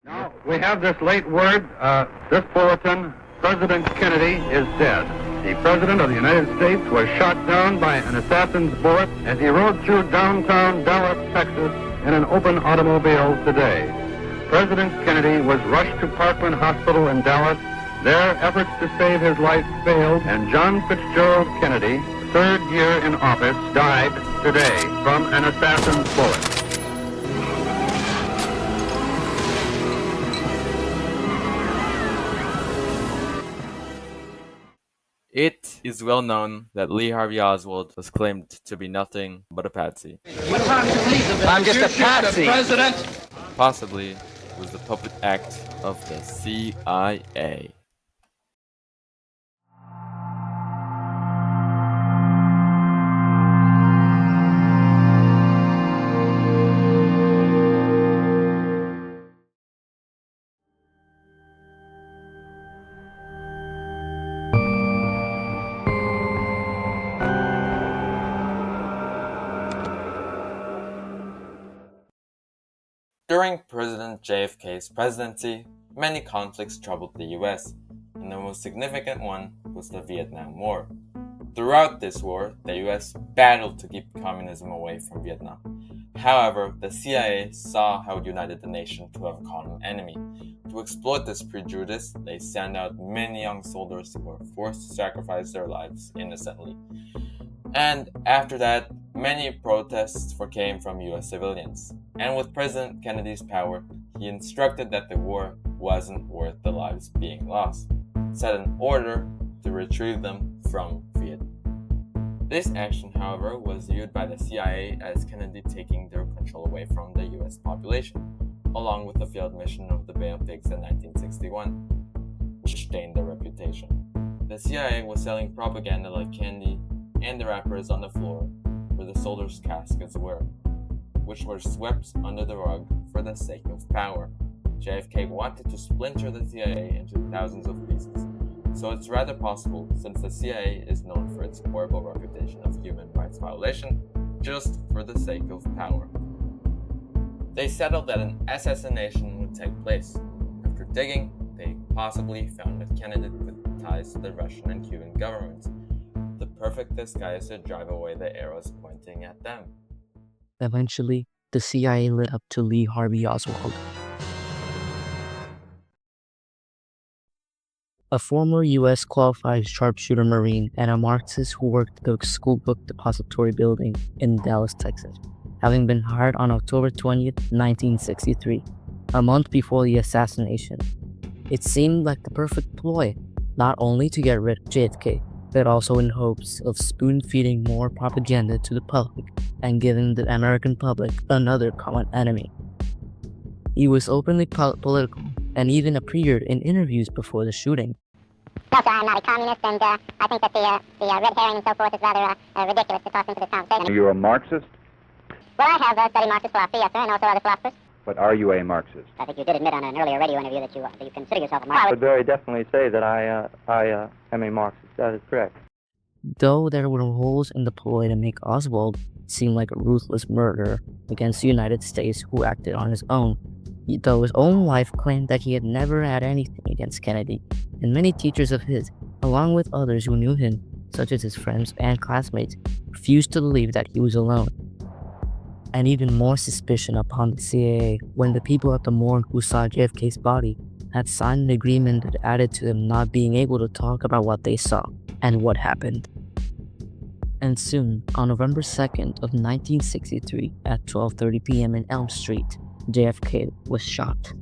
Now, we have this late word, this bulletin, President Kennedy is dead. The President of the United States was shot down by an assassin's bullet as he rode through downtown Dallas, Texas, in an open automobile today. President Kennedy was rushed to Parkland Hospital in Dallas. There, efforts to save his life failed, and John Fitzgerald Kennedy, third year in office, died today from an assassin's bullet. It is well known that Lee Harvey Oswald was claimed to be nothing but a patsy. I'm just a patsy. President. Possibly was the puppet act of the CIA. During President JFK's presidency, many conflicts troubled the US, and the most significant one was the Vietnam War. Throughout this war, the US battled to keep communism away from Vietnam. However, the CIA saw how it united the nation to a common enemy. To exploit this prejudice, they sent out many young soldiers who were forced to sacrifice their lives innocently. And after that, many protests came from US civilians. And with President Kennedy's power, he instructed that the war wasn't worth the lives being lost, set an order to retrieve them from Vietnam. This action, however, was viewed by the CIA as Kennedy taking their control away from the US population, along with the failed mission of the Bay of Pigs in 1961, which stained their reputation. The CIA was selling propaganda like candy and the wrappers on the floor where the soldiers' caskets were, which were swept under the rug for the sake of power. JFK wanted to splinter the CIA into thousands of pieces, so it's rather possible, since the CIA is known for its horrible reputation of human rights violation, just for the sake of power. They settled that an assassination would take place. After digging, they possibly found that candidate with ties to the Russian and Cuban governments, the perfect disguise to drive away the arrows pointing at them. Eventually, the CIA led up to Lee Harvey Oswald, a former U.S. qualified sharpshooter Marine and a Marxist who worked at the school book depository building in Dallas, Texas, having been hired on October 20th, 1963, a month before the assassination. It seemed like the perfect ploy, not only to get rid of JFK, but also in hopes of spoon-feeding more propaganda to the public and giving the American public another common enemy. He was openly political and even appeared in interviews before the shooting. No, sir, I'm not a communist, and I think that the red herring and so forth is rather ridiculous to toss into this conversation. Are you a Marxist? Well, I have studied Marxist philosophy, yes, sir, and also other philosophers. But are you a Marxist? I think you did admit on an earlier radio interview that you consider yourself a Marxist. I would very definitely say that I am a Marxist. That is correct. Though there were holes in the ploy to make Oswald seem like a ruthless murderer against the United States who acted on his own, though his own wife claimed that he had never had anything against Kennedy, and many teachers of his, along with others who knew him, such as his friends and classmates, refused to believe that he was alone. And even more suspicion upon the CIA when the people at the morgue who saw JFK's body had signed an agreement that added to them not being able to talk about what they saw and what happened. And soon, on November 2nd of 1963 at 12:30 p.m. in Elm Street, JFK was shot.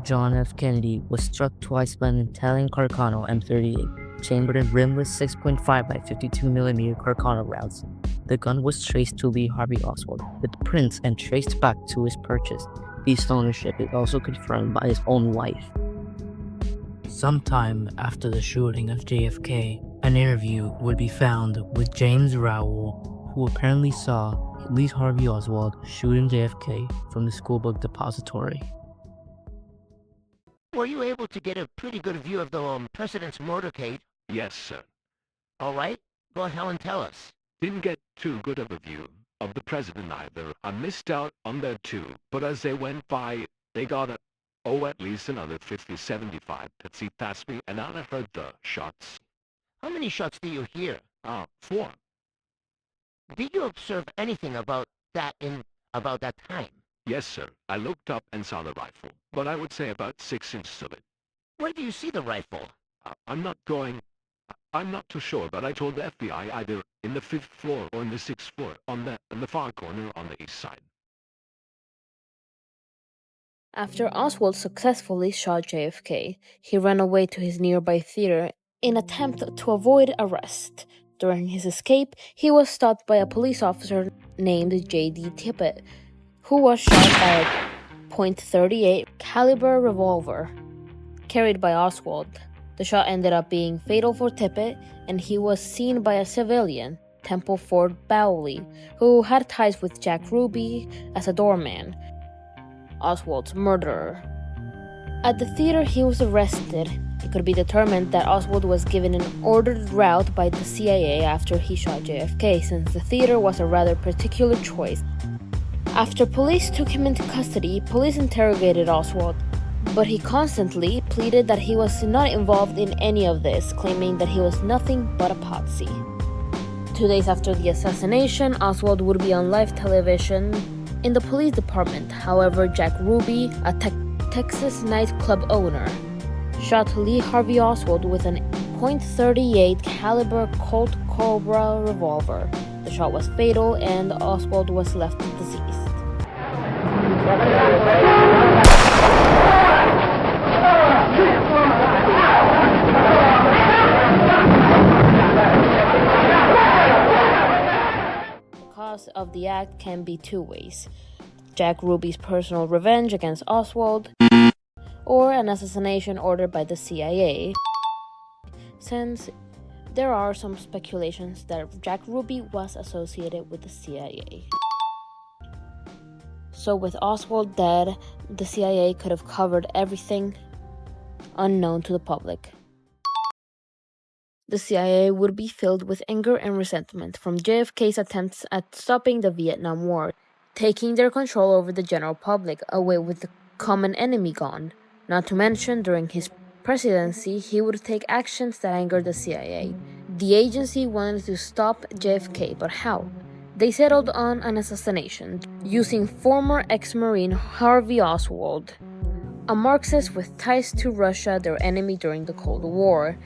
John F. Kennedy was struck twice by an Italian Carcano M38, chambered in rimless 6.5 by 52mm Carcano rounds. The gun was traced to Lee Harvey Oswald, with prints and traced back to his purchase. His ownership is also confirmed by his own wife. Sometime after the shooting of JFK, an interview would be found with James Raul, who apparently saw Lee Harvey Oswald shooting JFK from the schoolbook depository. Were you able to get a pretty good view of the President's motorcade? Yes, sir. All right, go ahead and tell us. Didn't get too good of a view of the President either. I missed out on that too, but as they went by, they got Oh, at least another 50, 75 Pepsi past me, and I heard the shots. How many shots do you hear? 4. Did you observe anything about that time? Yes, sir. I looked up and saw the rifle, but I would say about 6 inches of it. Where do you see the rifle? I'm not too sure, but I told the FBI either in the 5th floor or in the 6th floor, in the far corner on the east side. After Oswald successfully shot JFK, he ran away to his nearby theater in attempt to avoid arrest. During his escape, he was stopped by a police officer named J.D. Tippitt, who was shot by a .38 caliber revolver carried by Oswald. The shot ended up being fatal for Tippitt, and he was seen by a civilian, Temple Ford Bowley, who had ties with Jack Ruby as a doorman, Oswald's murderer. At the theater, he was arrested. It could be determined that Oswald was given an ordered route by the CIA after he shot JFK, since the theater was a rather particular choice. After police took him into custody, police interrogated Oswald, but he constantly pleaded that he was not involved in any of this, claiming that he was nothing but a patsy. 2 days after the assassination, Oswald would be on live television in the police department. However, Jack Ruby, a Texas nightclub owner, shot Lee Harvey Oswald with an .38 caliber Colt Cobra revolver. The shot was fatal, and Oswald was left deceased. The cause of the act can be two ways: Jack Ruby's personal revenge against Oswald, or an assassination ordered by the CIA, since there are some speculations that Jack Ruby was associated with the CIA. So with Oswald dead, the CIA could have covered everything unknown to the public. The CIA would be filled with anger and resentment from JFK's attempts at stopping the Vietnam War, taking their control over the general public away with the common enemy gone. Not to mention, during his presidency, he would take actions that angered the CIA. The agency wanted to stop JFK, but how? They settled on an assassination, using former ex-Marine Harvey Oswald, a Marxist with ties to Russia, their enemy during the Cold War.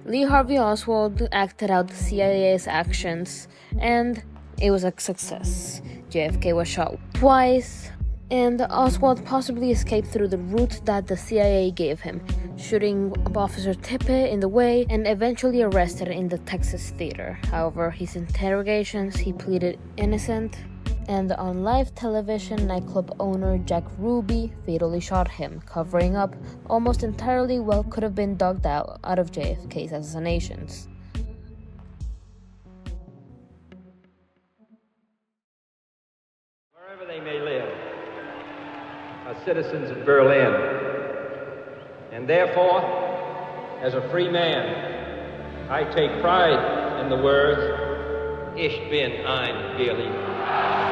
Lee Harvey Oswald acted out the CIA's actions, and it was a success. JFK was shot twice, and Oswald possibly escaped through the route that the CIA gave him, shooting Officer Tippitt in the way and eventually arrested in the Texas theater. However, his interrogations, he pleaded innocent, and on live television, nightclub owner Jack Ruby fatally shot him, covering up almost entirely what could have been dug out of JFK's assassinations. Wherever they may live, are citizens of Berlin, and therefore, as a free man, I take pride in the words, Ich bin ein Berliner.